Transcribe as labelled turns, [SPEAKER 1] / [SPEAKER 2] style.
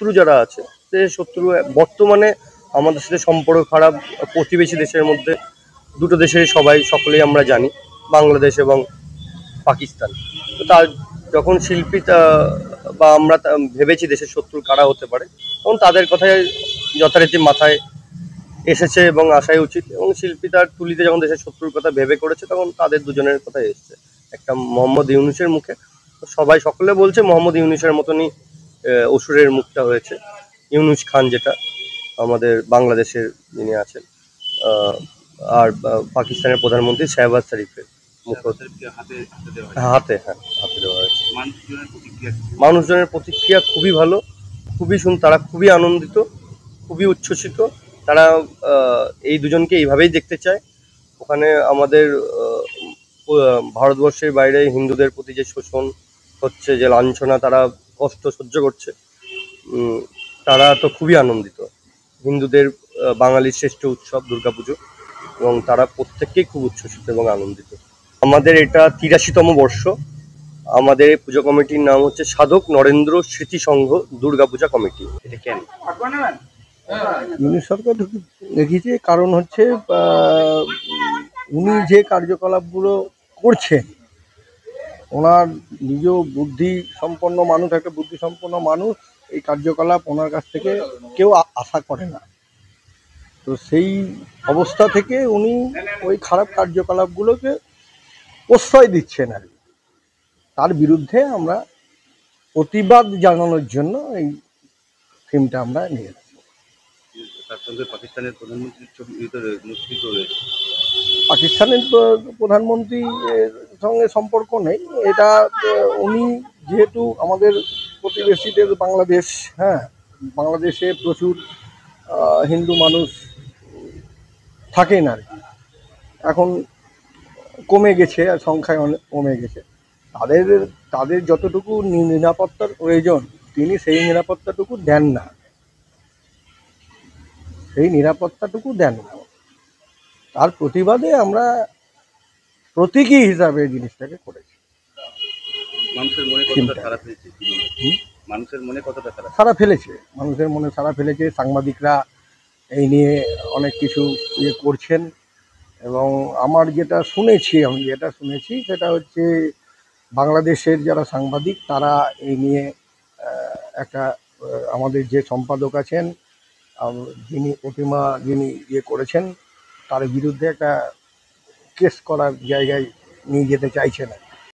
[SPEAKER 1] শত্রু যারা আছে, দেশের শত্রু বর্তমানে আমাদের সাথে সম্পর্ক খারাপ প্রতিবেশী দেশের মধ্যে দুটো দেশের সকলেই আমরা জানি, বাংলাদেশ এবং পাকিস্তান। তো তার যখন শিল্পী বা আমরা ভেবেছি দেশের শত্রু কারা হতে পারে, তখন তাদের কথাই যথারীতি মাথায় এসেছে এবং আসাই উচিত। এবং শিল্পী তার তুলিতে যখন দেশের শত্রুর কথা ভেবে করেছে, তখন তাদের দুজনের কথাই এসছে একটা মোহাম্মদ ইউনূসের মুখে। সকলে বলছে মোহাম্মদ ইউনূসের মতনই অসুরের মুখটা হয়েছে। ইউনূস খান, যেটা আমাদের বাংলাদেশের যিনি আছেন, আর পাকিস্তানের প্রধানমন্ত্রী শাহবাজ শরীফের মুখে হাতে দেওয়া হয়েছে। মানুষজনের প্রতিক্রিয়া খুবই ভালো, তারা খুবই আনন্দিত, খুবই উচ্ছ্বসিত। তারা এই দুজনকে এইভাবেই দেখতে চায়। ওখানে আমাদের ভারতবর্ষের বাইরে হিন্দুদের প্রতি যে শোষণ হচ্ছে, যে লাঞ্ছনা, তারা কষ্ট সহ্য করছে, তারা তো খুবই আনন্দিত। হিন্দুদের বাঙালির শ্রেষ্ঠ উৎসব দুর্গাপুজো, এবং তারা প্রত্যেককেই খুব উচ্ছ্বসিত এবং আনন্দিত। আমাদের এটা ৮৩তম বর্ষ। আমাদের এই পুজো কমিটির নাম হচ্ছে সাধক নরেন্দ্র স্মৃতি সংঘ দুর্গাপূজা কমিটি। এটা কেন
[SPEAKER 2] ইউনূস সরকার দেখিয়েছে, কারণ হচ্ছে উনি যে কার্যকলাপগুলো করছেন, ওনার নিজ বুদ্ধি সম্পন্ন মানুষ, একটা বুদ্ধি সম্পন্ন মানুষ এই কার্যকলাপ ওনার কাছ থেকে কেউ আশা করে না। তো সেই অবস্থা থেকে উনি ওই খারাপ কার্যকলাপগুলোকে প্রশ্রয় দিচ্ছেন আর কি। তার বিরুদ্ধে আমরা প্রতিবাদ জানানোর জন্য এই থিমটা আমরা নিয়ে এসেছি।
[SPEAKER 1] তার সঙ্গে পাকিস্তানের প্রধানমন্ত্রীর ছবি রয়েছে।
[SPEAKER 2] পাকিস্তানের প্রধানমন্ত্রীর সঙ্গে সম্পর্ক নেই। এটা উনি যেহেতু আমাদের প্রতিবেশীদের বাংলাদেশ, বাংলাদেশে প্রচুর হিন্দু মানুষ থাকেন আর কি। এখন কমে গেছে, সংখ্যায় অনেক কমে গেছে। তাদের যতটুকু নিরাপত্তার প্রয়োজন, তিনি সেই নিরাপত্তাটুকু দেন না। তার প্রতিবাদে আমরা প্রতীকী হিসাবে এই জিনিসটাকে করেছি।
[SPEAKER 1] মানুষের মনে কতটা
[SPEAKER 2] সাড়া ফেলেছে। সাংবাদিকরা এই নিয়ে অনেক কিছু করছেন, এবং আমি যেটা শুনেছি সেটা হচ্ছে বাংলাদেশের যারা সাংবাদিক, তারা এই নিয়ে একটা আমাদের যে সম্পাদক আছেন, যিনি করেছেন, তার বিরুদ্ধে একটা কেস করার জায়গায় নিয়ে যেতে চাইছে না।